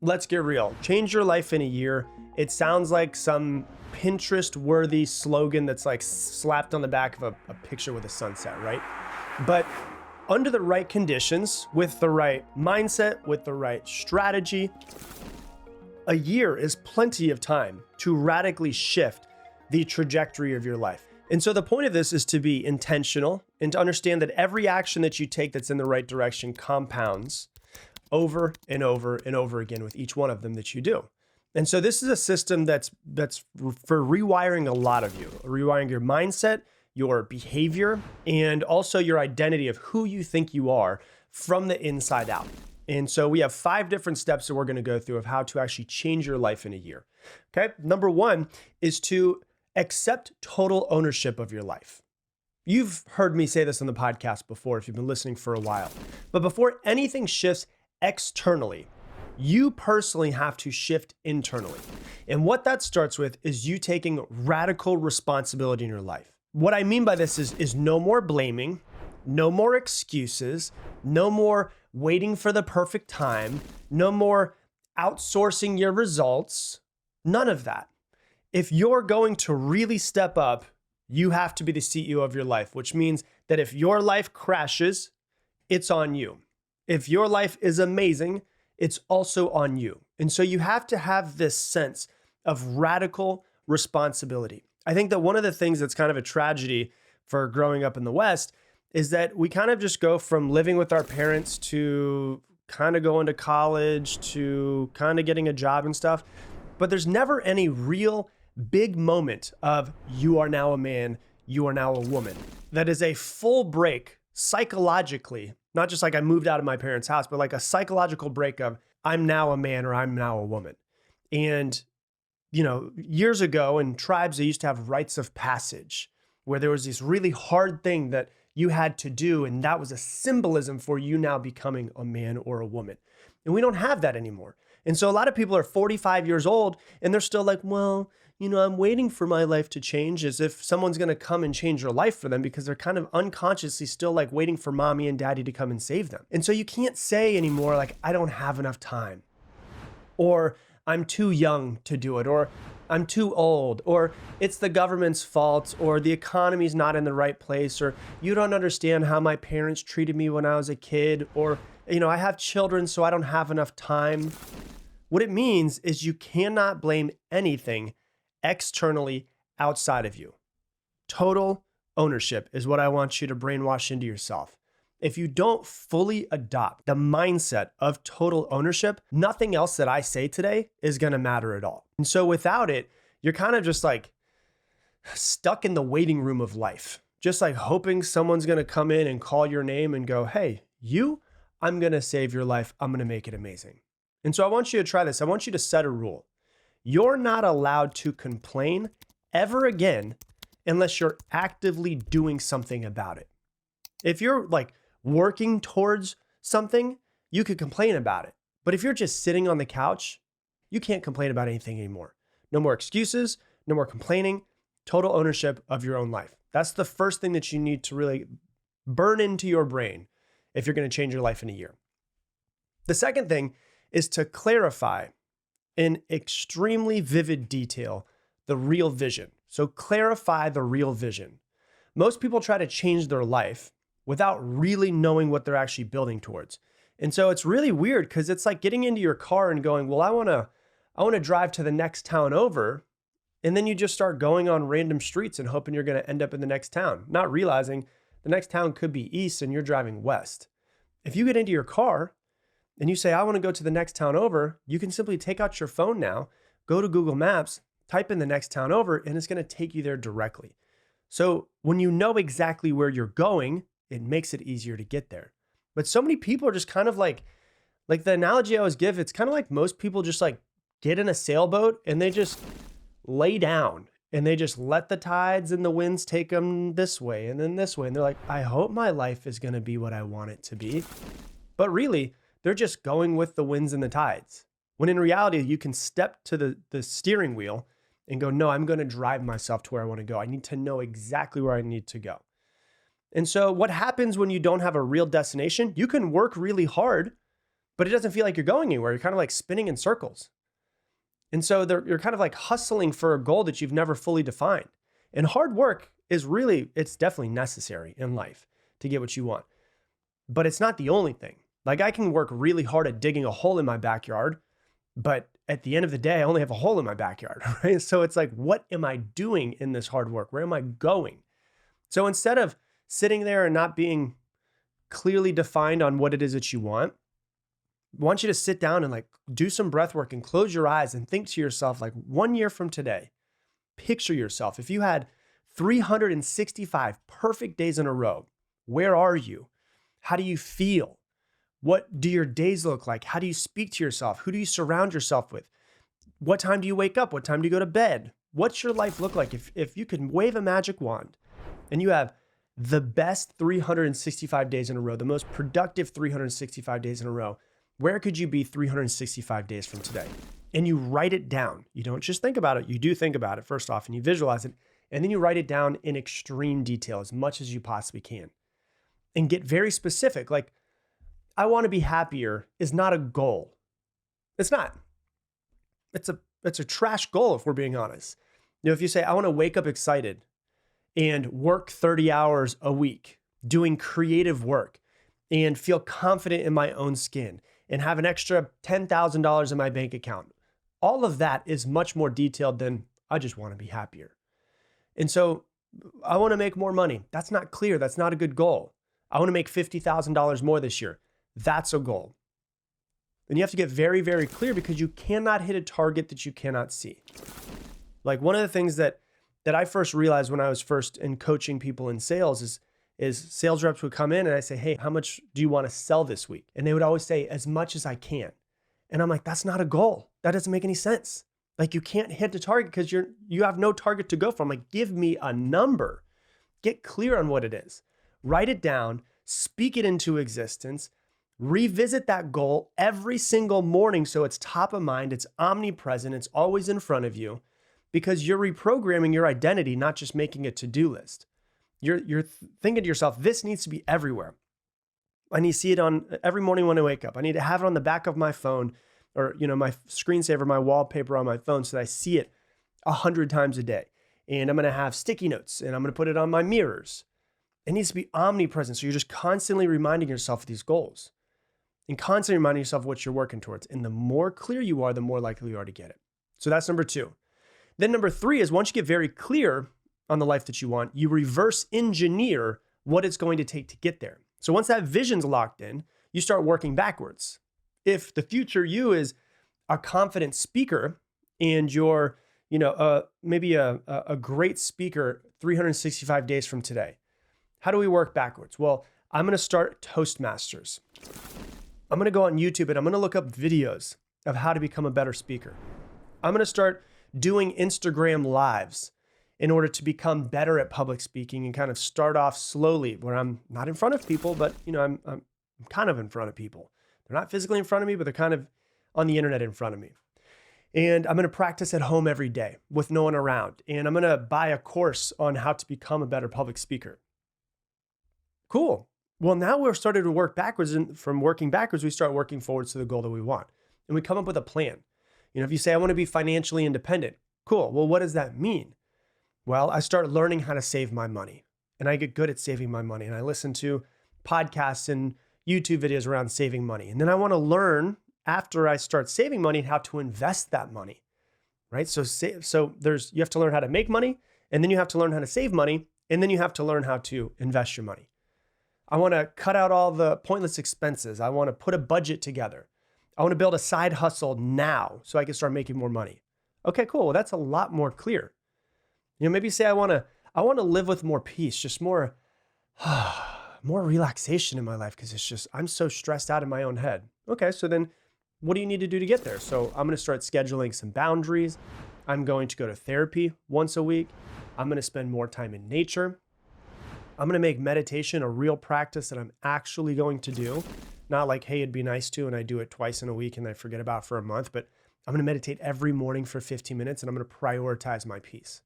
let's get real. Change your life in a year. It sounds like some Pinterest-worthy slogan that's like slapped on the back of a picture with a sunset, right? But under the right conditions, with the right mindset, with the right strategy, a year is plenty of time to radically shift the trajectory of your life. And so the point of this is to be intentional and to understand that every action that you take that's in the right direction compounds over and over and over again with each one of them that you do. And so this is a system that's for rewiring a lot of you, rewiring your mindset, your behavior, and also your identity of who you think you are from the inside out. And so we have 5 different steps that we're going to go through of how to actually change your life in a year. Okay. Number 1 is to accept total ownership of your life. You've heard me say this on the podcast before if you've been listening for a while. But before anything shifts externally, you personally have to shift internally. And what that starts with is you taking radical responsibility in your life. What I mean by this is no more blaming, no more excuses, no more waiting for the perfect time, no more outsourcing your results, none of that. If you're going to really step up, you have to be the CEO of your life, which means that if your life crashes, it's on you. If your life is amazing, it's also on you. And so you have to have this sense of radical responsibility. I think that one of the things that's kind of a tragedy for growing up in the West is that we kind of just go from living with our parents to kind of going to college to kind of getting a job and stuff. But there's never any real big moment of you are now a man, you are now a woman. That is a full break psychologically, not just like I moved out of my parents' house, but like a psychological break of I'm now a man or I'm now a woman. And, you know, years ago in tribes, they used to have rites of passage where there was this really hard thing that you had to do. And that was a symbolism for you now becoming a man or a woman. And we don't have that anymore. And so a lot of people are 45 years old and they're still like, well, you know, I'm waiting for my life to change, as if someone's going to come and change their life for them, because they're kind of unconsciously still like waiting for mommy and daddy to come and save them. And so you can't say anymore, like, I don't have enough time, or I'm too young to do it, or I'm too old, or it's the government's fault, or the economy's not in the right place, or you don't understand how my parents treated me when I was a kid, or, you know, I have children, so I don't have enough time. What it means is you cannot blame anything externally outside of you. Total ownership is what I want you to brainwash into yourself. If you don't fully adopt the mindset of total ownership, nothing else that I say today is going to matter at all. And so without it, you're kind of just like stuck in the waiting room of life, just like hoping someone's going to come in and call your name and go, hey, I'm going to save your life. I'm going to make it amazing. And so I want you to try this. I want you to set a rule. You're not allowed to complain ever again unless you're actively doing something about it. If you're like working towards something, you could complain about it. But if you're just sitting on the couch, you can't complain about anything anymore. No more excuses, no more complaining, total ownership of your own life. That's the first thing that you need to really burn into your brain if you're going to change your life in a year. The second thing is to clarify in extremely vivid detail the real vision. So clarify the real vision. Most people try to change their life without really knowing what they're actually building towards. And so it's really weird because it's like getting into your car and going, well, I want to drive to the next town over. And then you just start going on random streets and hoping you're going to end up in the next town, not realizing the next town could be east and you're driving west. If you get into your car and you say, I want to go to the next town over, you can simply take out your phone now, go to Google Maps, type in the next town over, and it's going to take you there directly. So when you know exactly where you're going, it makes it easier to get there. But so many people are just kind of like the analogy I always give, it's kind of like most people just like get in a sailboat and they just lay down and they just let the tides and the winds take them this way and then this way. And they're like, I hope my life is going to be what I want it to be. But really, they're just going with the winds and the tides. When in reality, you can step to the steering wheel and go, no, I'm going to drive myself to where I want to go. I need to know exactly where I need to go. And so what happens when you don't have a real destination? You can work really hard, but it doesn't feel like you're going anywhere. You're kind of like spinning in circles. And so you're kind of like hustling for a goal that you've never fully defined. And hard work is really, it's definitely necessary in life to get what you want. But it's not the only thing. Like I can work really hard at digging a hole in my backyard, but at the end of the day, I only have a hole in my backyard, right? So it's like, what am I doing in this hard work? Where am I going? So instead of sitting there and not being clearly defined on what it is that you want, I want you to sit down and like do some breath work and close your eyes and think to yourself, like 1 year from today, picture yourself. If you had 365 perfect days in a row, where are you? How do you feel? What do your days look like? How do you speak to yourself? Who do you surround yourself with? What time do you wake up? What time do you go to bed? What's your life look like? If you could wave a magic wand and you have the best 365 days in a row, the most productive 365 days in a row, where could you be 365 days from today? And you write it down. You don't just think about it. You do think about it first off, and you visualize it. And then you write it down in extreme detail as much as you possibly can. And get very specific. Like, I want to be happier is not a goal. It's not. It's a trash goal if we're being honest. You know, if you say, I want to wake up excited and work 30 hours a week doing creative work and feel confident in my own skin and have an extra $10,000 in my bank account. All of that is much more detailed than I just want to be happier. And so I want to make more money. That's not clear. That's not a good goal. I want to make $50,000 more this year. That's a goal. And you have to get very, very clear because you cannot hit a target that you cannot see. Like one of the things that I first realized when I was first in coaching people in sales is sales reps would come in and I say, hey, how much do you want to sell this week? And they would always say, as much as I can. And I'm like, that's not a goal. That doesn't make any sense. Like you can't hit the target because you have no target to go from. Like, give me a number. Get clear on what it is. Write it down, speak it into existence, revisit that goal every single morning so it's top of mind, it's omnipresent, it's always in front of you because you're reprogramming your identity, not just making a to-do list. You're thinking to yourself, this needs to be everywhere. I need to see it on every morning when I wake up. I need to have it on the back of my phone or, my screensaver, my wallpaper on my phone so that I see it 100 times a day. And I'm going to have sticky notes and I'm going to put it on my mirrors. It needs to be omnipresent. So you're just constantly reminding yourself of these goals and constantly reminding yourself what you're working towards. And the more clear you are, the more likely you are to get it. So that's number 2. Then number 3 is once you get very clear on the life that you want, you reverse engineer what it's going to take to get there. So once that vision's locked in, you start working backwards. If the future you is a confident speaker and you're, maybe a great speaker 365 days from today, how do we work backwards? Well, I'm going to start Toastmasters. I'm going to go on YouTube and I'm going to look up videos of how to become a better speaker. I'm going to start doing Instagram lives in order to become better at public speaking and kind of start off slowly where I'm not in front of people, but I'm kind of in front of people. They're not physically in front of me, but they're kind of on the internet in front of me. And I'm going to practice at home every day with no one around. And I'm going to buy a course on how to become a better public speaker. Cool. Well, now we're starting to work backwards, and from working backwards, we start working forwards to the goal that we want. And we come up with a plan. If you say, I want to be financially independent, cool. Well, what does that mean? Well, I start learning how to save my money and I get good at saving my money. And I listen to podcasts and YouTube videos around saving money. And then I want to learn after I start saving money how to invest that money, right? So you have to learn how to make money, and then you have to learn how to save money, and then you have to learn how to invest your money. I want to cut out all the pointless expenses. I want to put a budget together. I want to build a side hustle now so I can start making more money. Okay, cool. Well, that's a lot more clear. Maybe say I want to live with more peace, just more relaxation in my life because it's just, I'm so stressed out in my own head. Okay, so then what do you need to do to get there? So I'm going to start scheduling some boundaries. I'm going to go to therapy once a week. I'm going to spend more time in nature. I'm going to make meditation a real practice that I'm actually going to do. Not like, hey, it'd be nice to, and I do it twice in a week and I forget about it for a month, but I'm going to meditate every morning for 15 minutes and I'm going to prioritize my peace.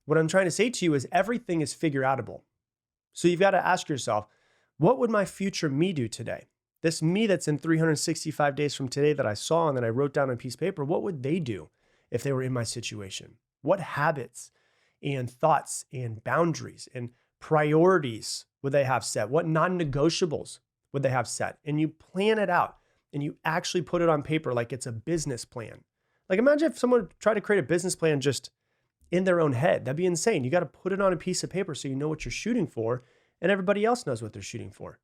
What I'm trying to say to you is everything is figure outable. So you've got to ask yourself, what would my future me do today? This me that's in 365 days from today that I saw and that I wrote down on a piece of paper, what would they do if they were in my situation? What habits and thoughts and boundaries and priorities would they have set? What non-negotiables would they have set? And you plan it out and you actually put it on paper like it's a business plan. Like imagine if someone tried to create a business plan just in their own head. That'd be insane. You got to put it on a piece of paper so you know what you're shooting for and everybody else knows what they're shooting for.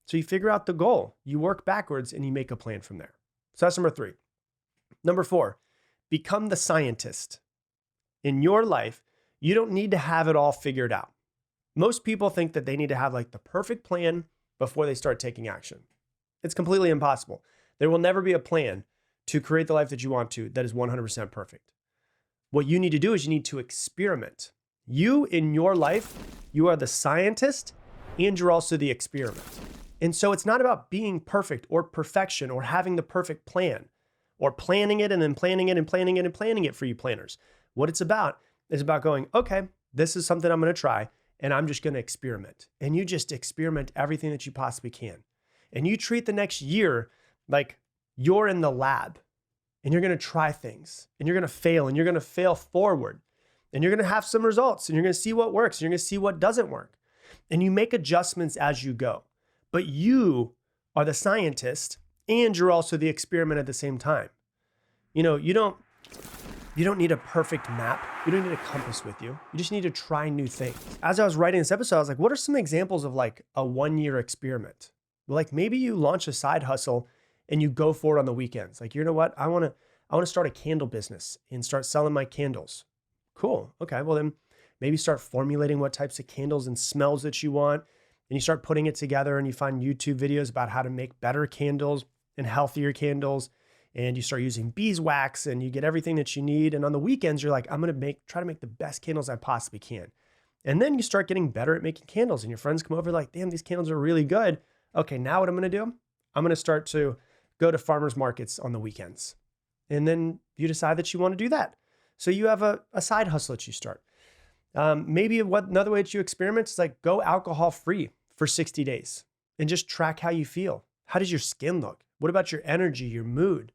So you figure out the goal, you work backwards and you make a plan from there. So that's number 3. Number 4, become the scientist. In your life, you don't need to have it all figured out. Most people think that they need to have like the perfect plan before they start taking action. It's completely impossible. There will never be a plan to create the life that you want to that is 100% perfect. What you need to do is you need to experiment. You in your life, you are the scientist and you're also the experiment. And so it's not about being perfect or perfection or having the perfect plan or planning it and then planning it and planning it and planning it for you planners. What it's about is about going, okay, this is something I'm going to try and I'm just going to experiment. And you just experiment everything that you possibly can. And you treat the next year like you're in the lab and you're going to try things and you're going to fail and you're going to fail forward and you're going to have some results and you're going to see what works and you're going to see what doesn't work. And you make adjustments as you go. But you are the scientist and you're also the experiment at the same time. You know, you don't need a perfect map. You don't need a compass with you. You just need to try new things. As I was writing this episode, I was like, what are some examples of like a 1-year experiment? Like maybe you launch a side hustle and you go for it on the weekends. Like, you know what? I want to start a candle business and start selling my candles. Cool. Okay. Well then maybe start formulating what types of candles and smells that you want. And you start putting it together and you find YouTube videos about how to make better candles and healthier candles. And you start using beeswax and you get everything that you need. And on the weekends, you're like, I'm going to try to make the best candles I possibly can. And then you start getting better at making candles and your friends come over like, damn, these candles are really good. Okay, now what I'm going to do, I'm going to start to go to farmers markets on the weekends. And then you decide that you want to do that. So you have a side hustle that you start. Maybe another way that you experiment is like go alcohol free for 60 days and just track how you feel. How does your skin look? What about your energy, your mood?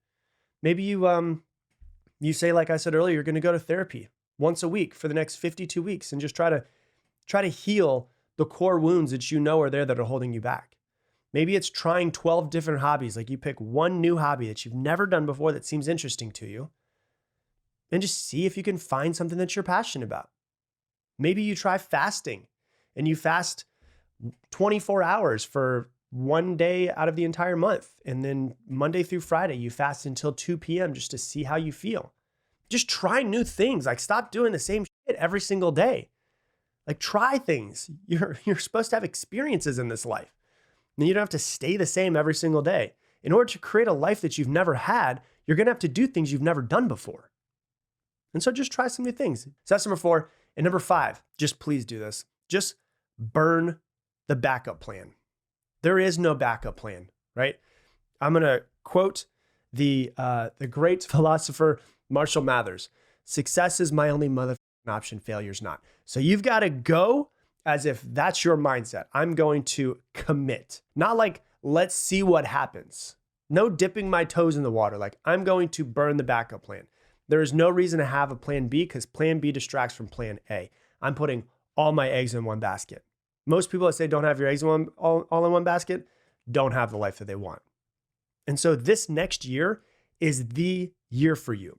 Maybe you say, like I said earlier, you're going to go to therapy once a week for the next 52 weeks and just try to heal the core wounds that you know are there that are holding you back. Maybe it's trying 12 different hobbies. Like you pick one new hobby that you've never done before that seems interesting to you and just see if you can find something that you're passionate about. Maybe you try fasting and you fast 24 hours for one day out of the entire month. And then Monday through Friday, you fast until 2 p.m. just to see how you feel. Just try new things. Like stop doing the same shit every single day. Like try things. You're supposed to have experiences in this life. And you don't have to stay the same every single day. In order to create a life that you've never had, you're going to have to do things you've never done before. And so just try some new things. So that's number 4. And number 5, just please do this. Just burn the backup plan. There is no backup plan, right? I'm going to quote the great philosopher Marshall Mathers. Success is my only motherfucking option. Failure's not. So you've got to go as if that's your mindset. I'm going to commit. Not like, let's see what happens. No dipping my toes in the water. Like I'm going to burn the backup plan. There is no reason to have a plan B because plan B distracts from plan A. I'm putting all my eggs in one basket. Most people that say don't have your eggs all in one basket don't have the life that they want. And so this next year is the year for you.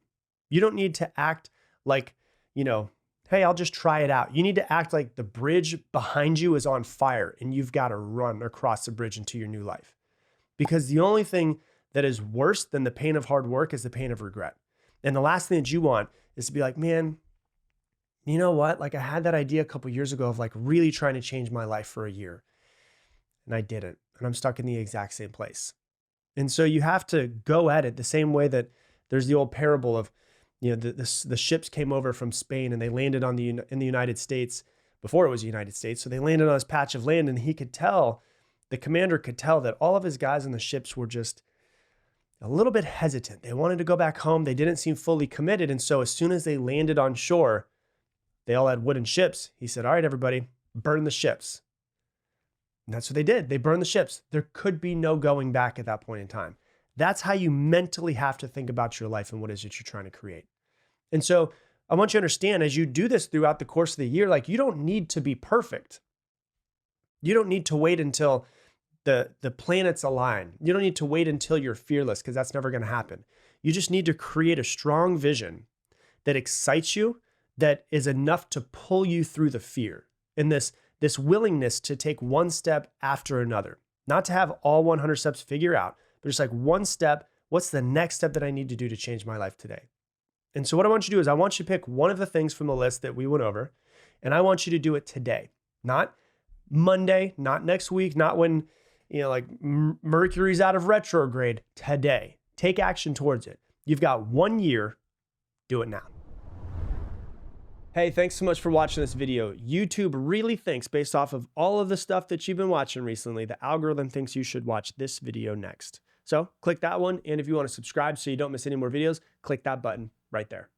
You don't need to act like, hey, I'll just try it out. You need to act like the bridge behind you is on fire and you've got to run across the bridge into your new life. Because the only thing that is worse than the pain of hard work is the pain of regret. And the last thing that you want is to be like, man, you know what? Like I had that idea a couple years ago of like really trying to change my life for a year and I didn't. And I'm stuck in the exact same place. And so you have to go at it the same way that there's the old parable of, the ships came over from Spain and they landed in the United States before it was the United States. So they landed on this patch of land and the commander could tell that all of his guys on the ships were just a little bit hesitant. They wanted to go back home. They didn't seem fully committed. And so as soon as they landed on shore, they all had wooden ships. He said, all right, everybody, burn the ships. And that's what they did. They burned the ships. There could be no going back at that point in time. That's how you mentally have to think about your life and what is it you're trying to create. And so I want you to understand, as you do this throughout the course of the year, like, you don't need to be perfect. You don't need to wait until the planets align. You don't need to wait until you're fearless, because that's never going to happen. You just need to create a strong vision that excites you, that is enough to pull you through the fear, and this willingness to take one step after another. Not to have all 100 steps figured out, but just like one step. What's the next step that I need to do to change my life today? And so what I want you to do is I want you to pick one of the things from the list that we went over, and I want you to do it today. Not Monday, not next week, not when, like Mercury's out of retrograde. Today. Take action towards it. You've got 1 year. Do it now. Hey, thanks so much for watching this video. YouTube really thinks, based off of all of the stuff that you've been watching recently, the algorithm thinks you should watch this video next. So click that one. And if you want to subscribe so you don't miss any more videos, click that button right there.